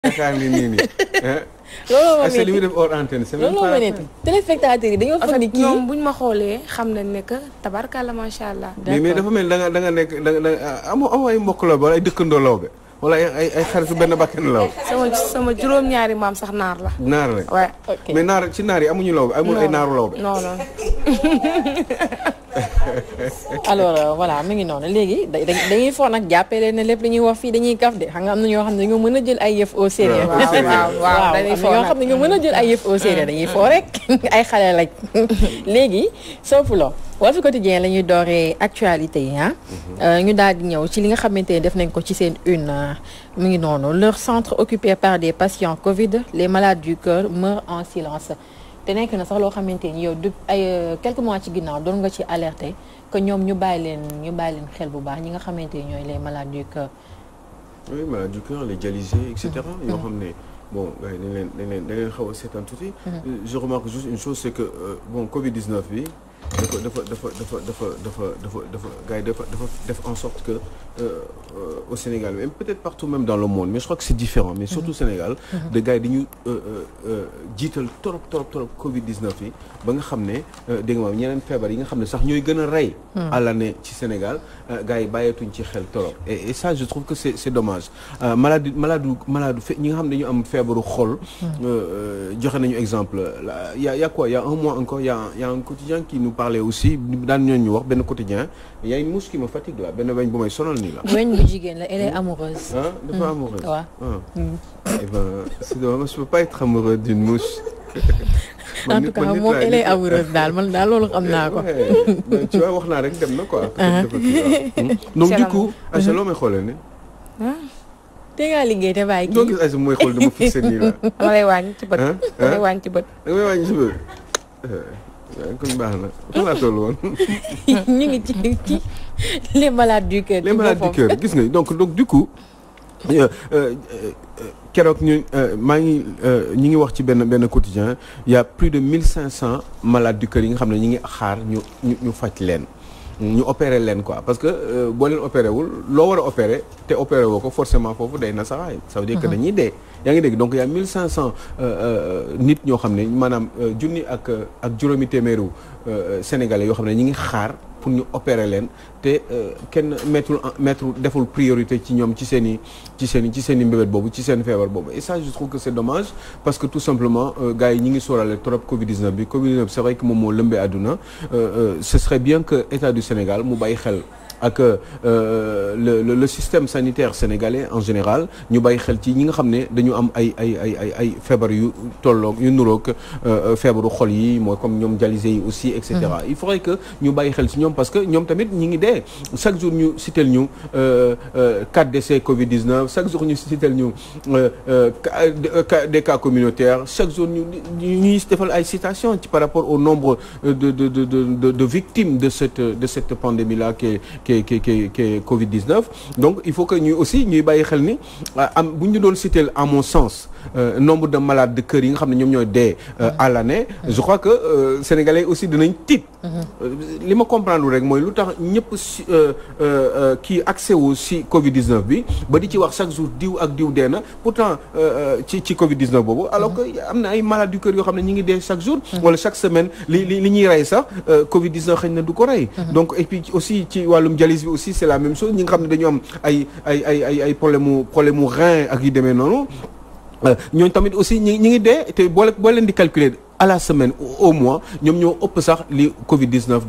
yaakaar ni nii nii. looloo ma li muy def hors antenne c'est même looloo ma nekk téléspectateurs yi dañoo foog ni kii ñoom buñ ma xoolee xam nañ ne que tabarkalla macha allah. mais dafa mel da nga nekk da nga amoo ay mbokk lawbe wala ay dëkkandoo lawbe wala ay xaritu benn bakkan law. sama juróom-ñaari maam sax naar la. naar la waaw mais naar ci naar yi amuñu lawbe amul ay naaru lawbe. non non. alors voilà mi ngi noonu léegi dañuy foog nag jàppee leen ne lépp li ñuy wax fii dañuy kaf de xam nga am na ñoo xam ne dañoo mën a jël ay yëf au sérieux. waaw dañuy foo ñoo xam ne ñoo mën a jël ay yëf au sérieux dañuy foo rek ay xale lañ léegi Sophoulo Walf Quotidien la ñuy dooree actualité yi ñu daal di ñëw ci li nga xamante ne def nañ ko ci seen une mu ngi noonu leur centre occupé par des patients Covid les malades du cœur meurent en silence. te nekk na sax loo xamante ni yow du ay quelques mois ci ginnaaw doon nga ci alerté que ñoom ñu bàyyi leen xel bu baax ñi nga xamante ni ñooy les malades du cœur. oui malades du cœur les dialysés et cetera. yoo xam ne bon gars yi dañ leen xaw a seetaan tuuti. je remarque juste une chose c'est que bon Covid 19 bi dafa gars yi dafa def en sorte que au Sénégal même peut-être partout même dans le monde mais je crois que c'est différent mais surtout Sénégal. de gars yi dañu jiital trop Covid 19 yi ba nga xam ne dégg nga maam ñeneen feebar yi nga xam ne sax ñooy gën a rey. à l'année ci Sénégal gars yi bàyyeetuñ ci xel trop et ça je trouve que c'est dommage malade ñi nga xam ne dañu am feebaru xol. joxe nañu exemple y a quoi il y a un mois encore il y a un quotidien qui nous parlait aussi daan ñooñu wax benn quotidien il y a une mouche qui me fatigue là benn weñ bu may sonal nii la. weñ bu jigéen la elle est amoureuse. ah dafa amoureuse. waaw. eh ben c'est dommage je peux pas être amoureux d'une mouche. en tout cas moom elle est amoureuse daal man daal loolu xam naa ko. tu vois wax naa rek dem na quoi. donc du coup. Aïcha loo may xoolee ne. te ngaa liggéey te bàyyi kii. doo gis Aïcha mooy xool dama fixé nii la. dama lay wàññi ci bët. dama lay wàññi ci bët. da nga may wàññi ci bët. kon baax na fan laa toll woon. ñu ngi ci les malades du cœur. les malades du cœur gis nga donc du coup. keroog ñu ngi wax ci benn quotidien il y a plus de 1500 malades du cœur yi nga xam ne ñu ngi xaar ñu faj leen ñu opérer leen quoi parce que boo leen opéré wul loo war a opérer te opéré woo ko forcément foofu day na saxaay ça veut dire que dañuy dee yaa ngi dégg donc il y a 1500 nit ñoo xam ne maanaam junni ak juróomi téeméeru sénégalais yoo xam ne ñu ngi xaar pour ñu opérer leen te kenn mettre deful priorité ci ñoom ci seen i mbébét boobu ci seen feebar boobu et ça je trouve que c'est dommage parce que tout simplement gars yi ñi ngi sóoraale trop Covid-19 bi Covid-19 c'est vrai que moom moo lëmbee àdduna ce serait bien que État du Sénégal mu bàyyi xel ak le système sanitaire sénégalais en général ñu bàyyi xel ci ñi nga xam ne dañu am ay feebar yu tolloog yu nuroog feebaru xol yi mooy comme ñoom dialysés yi aussi et cetera il faudrait que ñu bàyyi xel ci ñoom parce que ñoom tamit ñi ngi dee chaque jour ñu citel ñu 4 décès Covid-19 chaque jour ñu citel ñu des cas communautaires chaque jour ñuy defal ay citations ci par rapport au nombre de victimes de cette pandémie là qui est Covid-19 donc il faut que ñuy bàyyi xel ni bu ñu doon citer à mon sens nombre de malades de cœur yi nga xam ne ñoom ñooy dee à l'année je crois que sénégalais aussi dinañ tiit li ma comprendre rek mooy lu tax ñëpp kii accès wu si Covid-19 bi ba di ci wax chaque jour diw ak diw dee na pourtant ci Covid-19 boobu alors que am na ay malades du cœur yoo xam ne ñi ngi dee chaque jour wala chaque semaine li ñuy rey sax Covid-19 xëy na du ko rey donc et puis aussi ci wàllum dialyse bi aussi c'est la même chose ñi nga xam ne dañu am ay problème mu rein ak yu demee noonu ñooñu tamit aussi ñi ngi dee te boo leen di calculer à la semaine au mois ñoom ñoo ëpp sax li Covid-19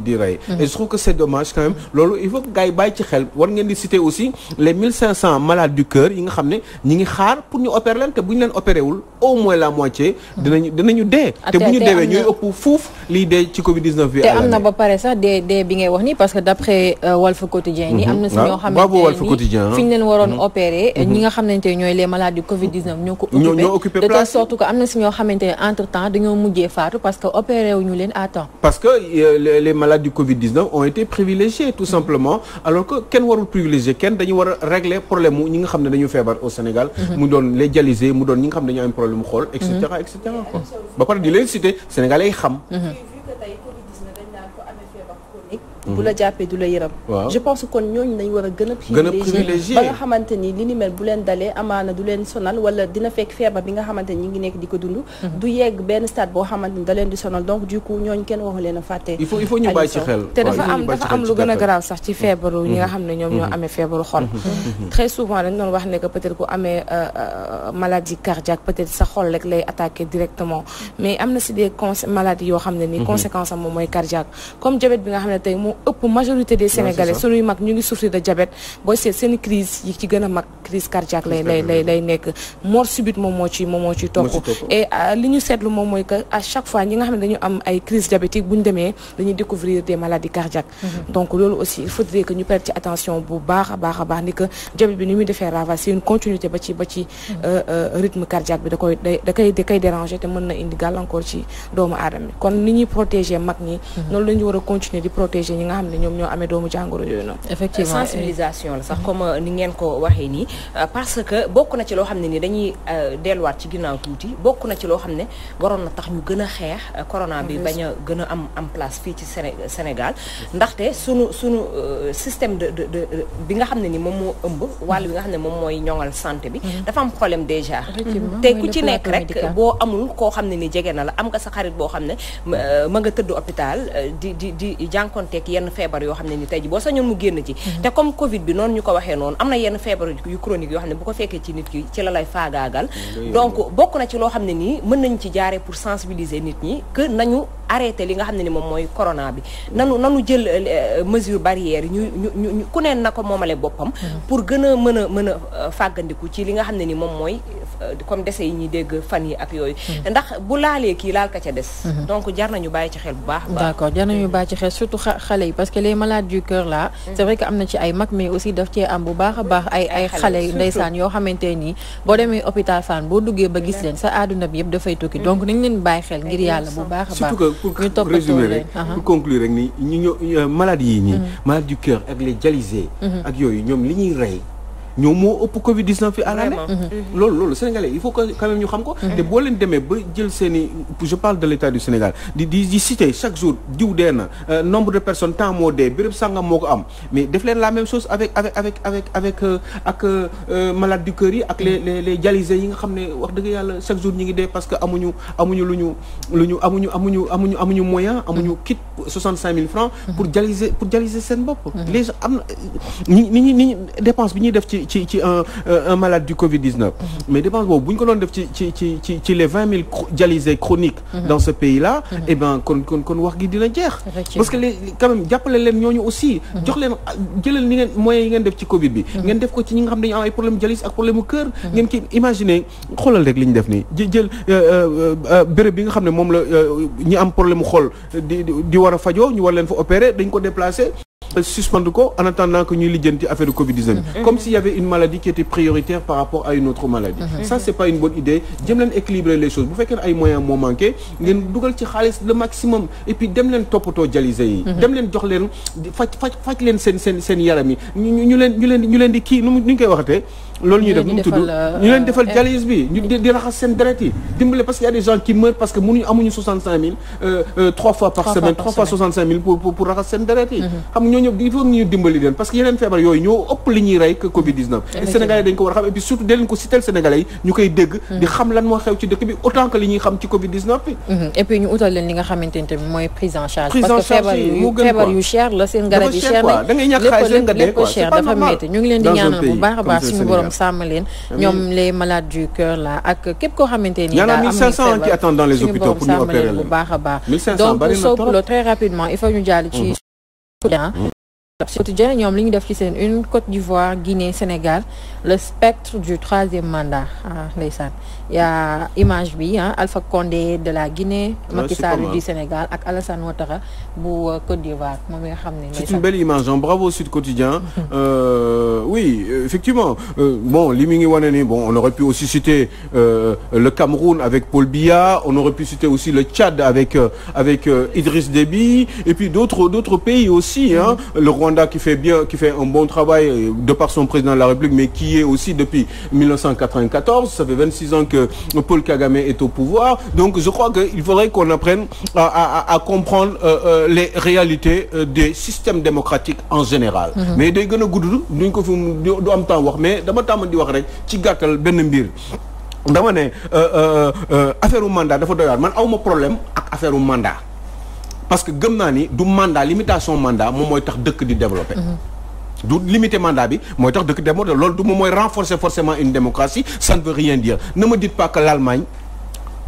di rey. et je trouve que c'est dommage quand même loolu il faut que gars yi bàyyi ci xel war ngeen di citer aussi les 1500 malades du cœur yi nga xam ne ñi ngi xaar pour ñu opérer leen te bu ñu leen opéré wul au moins la moitié. dinañu dee. te bu ñu deewee ñooy ëpp fuuf liy dee ci Covid-19 bi. te am na ba pare sax dee bi ngay wax ni parce que d'après Walf Quotidien ni am na si ñoo xamante ne fi ñu leen waroon opérer ñi nga xamante ne ñooy les malades du Covid-19 ñoo ko occupé de telle sorte que am na si ñoo xamante ne entre temps dañoo mujjee faatu parce que opéré wuñu leen à temps. parce que les malades du Covid-19 ont été privilégiés tout simplement alors que kenn warul privilégié kenn dañu war a régler problème mu ñi nga xam ne dañu feebar au Sénégal. mu doon les dialysés mu doon ñi nga xam ne dañu am problème mu xool. et cetera quoi ba pare di leen citer sénégalais yi xam. bu la jàppee du la yërëm. je pense que kon ñooñu dañ war a gën a privilégié ba nga xamante ni li ni mel bu leen dalee amaana du leen sonal wala dina fekk feebar bi nga xamante ni ñi ngi nekk di ko dund. du yegg benn stade boo xamante ni da leen di sonal donc du coup ñooñu kenn waxu leen a fàtte. il faut ñu bàyyi ci xel. te dafa am lu gën a garaaw sax ci feebaru ñi nga xam ne ñoom ñoo amee feebaru xol. très souvent dañ doon wax ne que peut-être ku amee maladie cardiaque peut-être sa xol rek lay attaquer directement mais am na si des maladies yoo xam ne ni conséquence am moom mooy cardiaque comme diabète bi nga xam ne tey moo ëpp majorité des sénégalais suñuy mag ñu ngi souffrir de diabète booy seet seen crise yi ci gën a mag crise cardiaque lay nekk mort subite moom moo ci topp et li ñu seetlu moom mooy que à chaque fois ñi nga xam ne dañu am ay crise diabétique bu ñu demee dañuy découvrir des maladies cardiaques donc loolu aussi il faudrait que ñu prête ci attention bu baax a baax ni que diabète bi ni muy defee ravage c'est une continuité ba ci rythme cardiaque bi da koy déranger te mën na indi gàllankoor ci doomu aadama kon ni ñuy protéger mag ñi noonu la ñu war a continuer di protéger ñi nga xam ne ñoom ñoo amee doomu jàngoro yooyu noonu. effectivement sensibilisation la sax comme ni ngeen ko waxee nii parce que bokk na ci loo xam ne ni dañuy delluwaat ci ginnaaw tuuti bokk na ci loo xam ne waroon na tax ñu gën a xeex corona bi bañ a gën a am place fii ci Sénégal ndaxte sunu système de bi nga xam ne ni moom moo ëmb wàll bi nga xam ne moom mooy ñoŋal santé bi dafa am problème déjà te ku ci nekk rek boo amul koo xam ne ni jege na la am nga sa xarit boo xam ne ma nga tëdd hôpital di jànkonteeg yenn feebar yoo xam ne ni tey ji boo sañoon mu génn ci te comme Covid bi noonu ñu ko waxee noonu am na yenn feebar yu chronique yoo xam ne bu ko fekkee ci nit ki ci la lay faagaagal donc bokk na ci loo xam ne nii mën nañ ci jaaree pour sensibiliser nit ñi que nañu arrêté li nga xam ne ni moom mooy corona bi nanu jël mesure barrière yi ñu ku neen na ko moomale boppam pour gën a mën a fàggandiku ci li nga xam ne ni moom mooy comme décès yi ñuy dégg fan yi ak yooyu ndax bu laalee kii laal ka ca des donc jar nañu bàyyi ci xel bu baax d'accord jar nañu bàyyi ci xel surtout xale yi parce que les malades du cœur là c'est vrai que am na ci ay mag mais aussi daf cee am bu baax a baax ay xale ndeysaan yoo xamante nii boo demee hôpital Fann boo duggee ba gis leen sa àdduna bi yëpp dafay tukki donc nañ leen bàyyi xel ngir yàlla bu baax a baax pour résumer rek pour conclure rek ni ñu maladies yi nii maladies du cœur ak les dialysés ak yooyu ñoom li ñuy rey ñoom moo ëpp Covid-19 fi à l'année loolu Sénégalais il faut que quand même ñu xam ko te boo leen demee ba jël seeni je parle de l'état du Sénégal di citer chaque jour diw dee na nombre de personnes temps moo dee béréb sàngam moo ko am mais def leen la même chose avec malade du cœur yi ak les dialysés yi nga xam ne wax dëgg yàlla chaque jour ñi ngi dee parce que amuñu moyen amuñu kit 65 000 francs pour dialyser seen bopp les gens am na ñi dépense bi ñuy def ci un malade du Covid-19 mais dépense boobu bu ñu ko doon def ci les 20 000 dialysés chroniques dans ce pays-là et ben kon wax gi dina jeex parce que quand même jàppale leen ñooñu aussi jox leen jëlal ni ngeen moyens yi ngeen def ci Covid bi ngeen def ko ci ñi nga xam dañu am ay problème dialyse ak problème mu cœur ngeen ki imaginer xoolal rek li ñu def nii jël béréb bi nga xam ne moom la ñi am problème mu xol di war a fajoo ñu war leen fa opérer dañ ko déplacer suspendre ko en attendant que ñuy lijjanti affaire Covid-19 comme s'il y avait une maladie qui était prioritaire par rapport à une autre maladie ça c'est pas une bonne idée jëm leen équilibrer les choses bu fekkee ne ay moyens moo manqué ngeen dugal ci xaalis le maximum et puis dem leen toppatoo dialysés yi dem leen jox leen faj leen seen yaram yi ñu leen di kii nu ñu koy waxatee loolu ñuy def nu mu tudd ñu leen defal dialyse bi ñu di raxas seen deret yi dimbale parce qu'il y a des gens qui meurent parce que amuñu 65 000 3 fois par semaine 3 fois 65 000 pour raxas seen deret yi xam nga ñooñu il faut ñu dimbali leen parce que yeneen feebar yooyu ñoo ëpp li ñuy rey que Covid-19 et Sénégalais dañ ko war a xam et puis surtout da leen ko citer Sénégalais yi ñu koy dégg di xam lan moo xew ci dëkk bi autant que li ñuy xam ci Covid-19 bi et puis ñu utal leen li nga xamante ne tamit mooy prise en charge parce que feebar yu cher la seen garab yi cher nañ da ngay ñàkk xaalis rek nga dee quoi cher dafa métti ñu ngi leen di ñaanal bu baax a baax suñu borom sàmm leen ñoom les malades du cœur là ak képp koo xamante ni daa am 1500 qui attendent dans les hôpitaux pour ñu opérer leen bu baax a baax donc Sow très rapidement il faut ñu jàll ci quotidien ñoom li ñu def ci seen une Côte d'Ivoire Guinée Sénégal le spectre du troisième mandat ndeysaan y a image bi Alpha Condé de la Guinée Macky Sall du Sénégal ak Alassane Ouattara bu Côte d'Ivoire moom mi nga xam ne c'est une belle image bravo Sud Quotidien oui effectivement bon li mi ngi wane ni bon on aurait pu aussi citer le Cameroun avec Paul Biya on aurait pu citer aussi le Tchad avec Idriss Déby et puis d'autres pays aussi le Rwanda qui fait un bon travail de par son président de la République, mais qui est aussi depuis 1994. Ça fait 26 ans que Paul Kagame est au pouvoir. Donc je crois qu'il faudrait qu'on apprenne à comprendre les réalités des systèmes démocratiques en général. Mais day gën a gudd duñ ko fi du am temps wax mais dama tàmm di wax rek ci gàttal benn mbir. dama ne affaire u mandat dafa doy waar man awma problème ak affaire u mandat parce que gëm naa ni du mandat limitation mandat moom mooy tax dëkk di développer. du limiter mandat bi mooy tax dëkk développer loolu du moom mooy renforcer forcément une démocratie ça ne veut rien dire. Ne me dites pas que l'Allemagne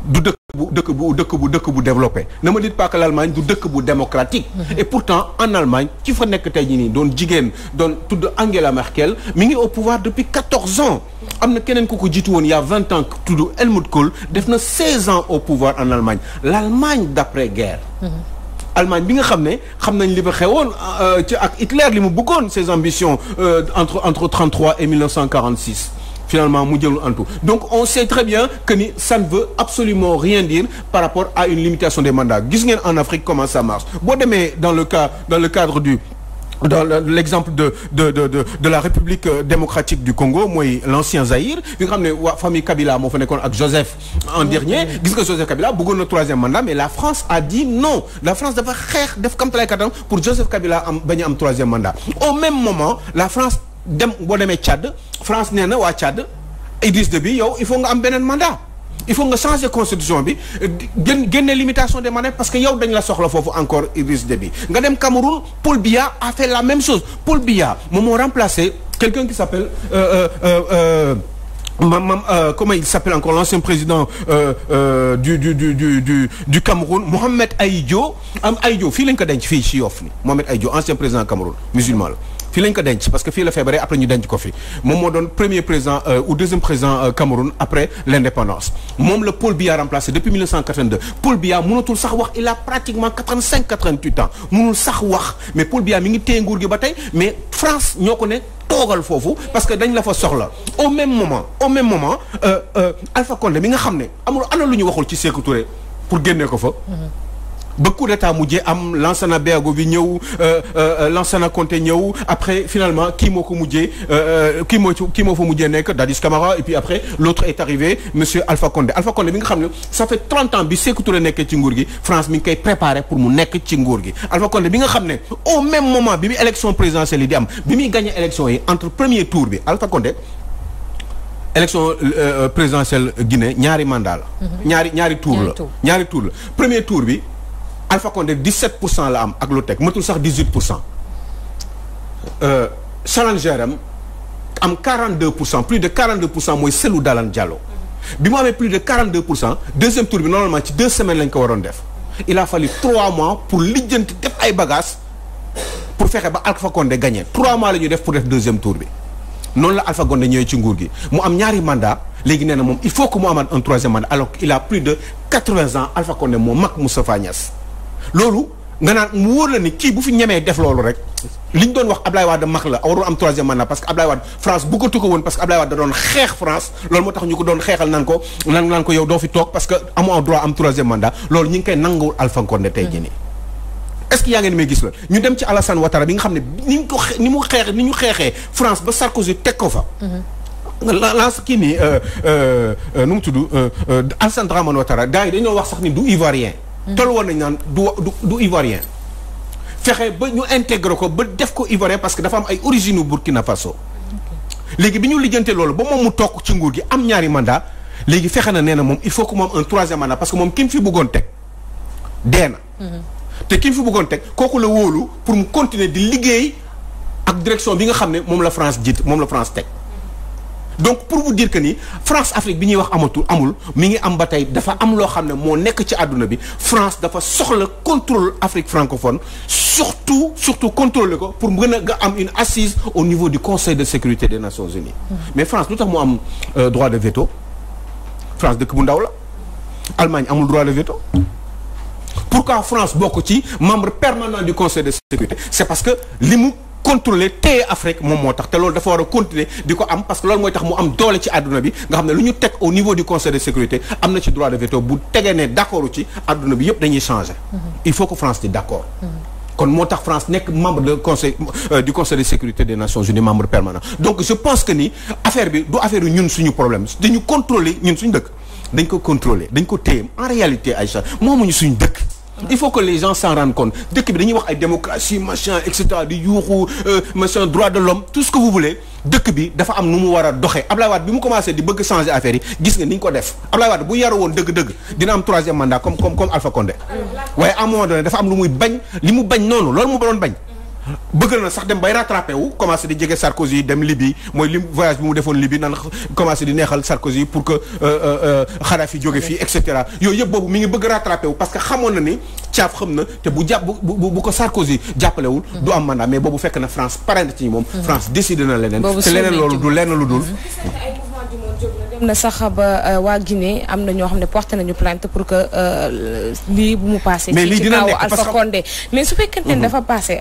du dëkk bu développé. Ne me dites pas que l'Allemagne du dëkk bu démocratique. Et pourtant en Allemagne ki fa nekk tey jii nii doon jigéen doon tudd Angela Merkel mi ngi au pouvoir depuis 14 ans. am na keneen ku ko jiitu woon il y a 20 ans tudd Helmut Kohl def na 16 ans au pouvoir en Allemagne. L'Allemagne d'après-guerre. Allemagne bi nga xam ne xam nañ li fa xewoon ci ak Hitler li mu bëggoon ses ambitions entre 33 et 1946. Finalement mu jëlul en tout donc on sait très bien que ni ça ne veut absolument rien dire par rapport à une limitation des mandats gis ngeen en Afrique comment ça marche boo demee dans le cadre dans l'exemple de la République démocratique du Congo mooy l'ancien Zaïre bi nga xam ne waa famille Kabila moo fa nekkoon ak Joseph en dernier gis nga Joseph Kabila bëggoon na troisième mandat mais la France a dit non la France dafa xeex def kam talaay kattan pour Joseph Kabila bañ a am troisième mandat au même moment la France boo demee Tchad France nee na waa Tchad Idriss Déby yow il faut nga am beneen mandat il faut nga changer constitution bi génne limitation des mandats parce que yow dañ la soxla foofu encore Idriss Déby nga dem Cameroun Paul Biya a fait la même chose Paul Biya moom moo remplacé quelqu'un qui s'appelle comment il s'appelle encore l'ancien président du Cameroun Mohamed Ahidjo Ahidjo fii lañ ko denc fii ci Yoff ni Mohamed Ahidjo ancien président Cameroun musulman la fii lañ ko denc parce que fii la feebaree après ñu denc ko fi moom moo doon premier président ou deuxième président Cameroun après l'indépendance moom la Paul Biya remplacé depuis 1982 Paul Biya mënatul sax wax il a pratiquement 88 ans mënul sax wax mais Paul Biya mi ngi téye nguur gi ba tey mais France ñoo ko ne toogal foofu parce que dañ la fa soxla au même moment Alpha Condé mi nga xam ne amul ana lu ñu waxul ci Sékou Touré pour génne ko fa ba coup d'état mujjee am Lansana Bergo bi ñëw Lansana Conté ñëw après finalement kii moo ko mujjee kii moo fa mujjee nekk Dadis Camara et puis après l'autre est arrivé monsieur Alpha Condé bi nga xam ne ça fait 30 ans bi Sékou Touré nekkee ci nguur gi France mi ngi koy préparé pour mu nekk ci nguur gi Alpha Condé bi nga xam ne au même moment bi muy élection présidentielle yi di am bi muy gagné élection yi entre premier tour bi Alpha Condé élection présidentielle Guinée ñaari mandat la ñaari tour la premier tour bi Alpha Condé 17% la am ak lu teg matul sax 18% challenger am 42% plus de 42% mooy Cellou Dalein Diallo bi mu amee plus de 42% deuxième tour bi normalement ci 2 semaines lañ ko waroon def il a fallu 3 mois pour lijjanti def ay bagages pour fexe ba Alpha Condé gagné 3 mois la ñuy def pour def deuxième tour bi noonu la Alpha Condé ñëwee ci nguur gi mu am ñaari mandat léegi nee na moom il faut que mu amaat un troisième mandat alors qu'il a plus de 80 ans Alpha Condé moo mag Moustapha Niasse loolu nga naan mu wóor la ni kii bu fi ñemee def loolu rek li ñu doon wax Ablaye Wade mag la warul am troisième mandat parce que Ablaye Wade France bëggatu ko woon parce que Ablaye Wade da doon xeex France loolu moo tax ñu ko doon xeexal naan ko yow doo fi toog parce que amoo droit am troisième mandat loolu ñu ngi koy nanguwul Alpha Condé tey jii nii est-ce que yaa ngeen may gis la ñu dem ci Alassane Ouattara bi nga xam ne ni ñu xeexee France ba Sarkozy teg ko fa lance kii nii nu mu tudd Alassane Dramane Ouattara gars yi dañoo wax sax ni du ivoirien tol woon nañ naan du ivoirien fexe ba ñu intégré ko ba def ko ivoirien parce que dafa am ay origine Burkina Faso léegi bi ñu lijjante loolu ba moom mu toog ci nguur gi am ñaari mandat léegi fexe na nee na moom il faut que moom un troisième mandat parce que moom ki mu fi bëggoon teg dee na te ki mu fi bëggoon teg kooku la wóolu pour mu continuer di liggéey ak direction bi nga xam ne moom la France jiit moom la France teg donc pour vous dire que ni France Afrique bi ñuy wax amul mi ngi am ba tey dafa am loo xam ne moo nekk ci àdduna bi France dafa soxla contrôle Afrique francophone surtout contrôler ko pour mën a nga am une assise au niveau du Conseil de sécurité des Nations Unies mais France lu tax mu am droit de veto France dëkk bu ndaw la Allemagne amul droit de veto pourquoi France bokk ci membre permanent du Conseil de sécurité c'est parce que li mu contrôler téye Afrique moom moo tax te loolu dafa war a continuer di ko am parce que loolu mooy tax mu am doole ci àdduna bi nga xam ne lu ñu teg au niveau du Conseil de sécurité am na ci droit de veto bu tegee ne d'accord ci àdduna bi yëpp dañuy changer il faut que France di d'accord kon moo tax France nekk membre du conseil de sécurité des Nations Unies membre permanent donc je pense que ni affaire bi du affaire ñun suñu problème dañu contrôler ñun suñu dëkk dañ ko contrôler dañ ko téye en réalité Aïcha moomuñu suñu dëkk il faut que les gens s'en rendent compte dëkk bi dañuy wax ay démocratie machin et cetera di yuuxu machin droit de l'homme tout ce que vous voulez dëkk bi dafa am nu mu war a doxee Ablaye Wade bi mu commencé di bëgg changer affaire yi gis nga ni ñu ko def Ablaye Wade bu yaru woon dëgg-dëgg dina am 3e mandat comme Alpha Condé waaye à un moment donné dafa am lu muy bañ li mu bañ noonu loolu mu doon bañ bëgg na sax dem bay rattrapé wu commencé di jege Sarkozy dem Libye mooy li voyage bi mu defoon Libye nan commencé di neexal Sarkozy pour que Kadhafi jóge fii et cetera yooyu yëpp boobu mi ngi bëgg rattrapé wu parce que xamoon na ni caaf xam na te bu ko Sarkozy jàppalewul du am mandat mais boobu fekk na France pare na ci moom France décidé na leneen te leneen loolu du lenn lu dul dem na sax ba waa Guinée am na ñoo xam ne porté nañu plainte pour que lii bu mu passé ci kaw Alpha Condé mais su fekkente ne dafa passé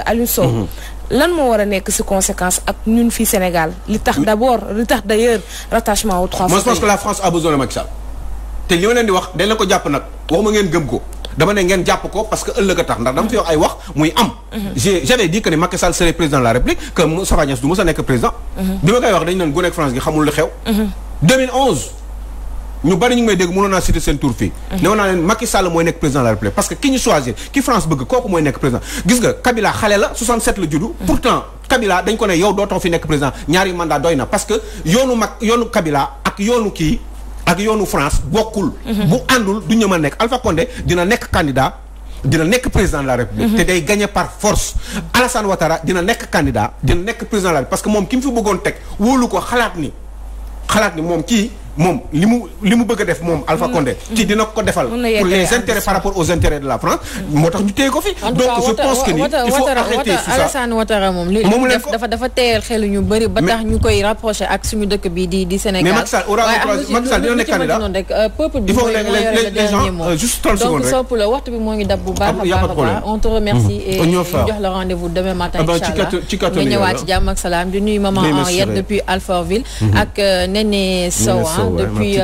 Aliou Sow lan moo war a nekk ci conséquence ak ñun fii Sénégal li tax d'ailleurs rattachement aux 3 moi je pense que la France a besoin de Macky Sall te li ma leen di wax dañ la ko jàpp nag waxuma ngeen gëm ko dama ne ngeen jàpp ko parce que ëllëg a tax ndax dama fi wax ay wax muy am j'avais dit que ne Macky Sall serait président de la République que Moustapha Niasse du mës a nekk président bi ma koy wax dañu naan gu nekk France gi xamul lu xew 2011 ñu bari ñu ngi may dégg mënoon naa citer seen tour fii ne woon naa leen Macky Sall mooy nekk président de la République parce que ki ñu choisir ki France bëgg kooku mooy nekk président gis nga Kabila xale la 67 la juddu pourtant Kabila dañ ko ne yow dootoo fi nekk président ñaari mandat doy na parce que yoonu Kabila ak yoonu France bokkul bu àndul du ñu mën a nekk Alpha Condé dina nekk candidat dina nekk président de la République te day gagner par force Alassane Ouattara dina nekk candidat dina nekk président de la République parce que moom ki mu fi bëggoon teg wóolu ko xalaat ni moom kii moom li mu bëgg a def moom Alpha Condé ci dina ko defal pour les intérêts par rapport aux intérêts de la France moo tax ñu téye ko fi donc je pense que ni il faut arrêter tout ça Alassane Ouattara moom li def dafa teyal xelu ñu bëri ba tax ñu koy rapproché ak suñu dëkk bi di Sénégal mais Macky Sall dina nekk candidat peuple bi moo yore le dernier mot juste 30 secondes rek donc sopp la waxtu bi moo ngi dab bu baax a baax on te remercie et ñu jox la rendez-vous demain matin inchallah nga ñëwaat ci jàmm ak salaam di nuyu maman Henriette depuis Alfortville ak Néné Sow depuis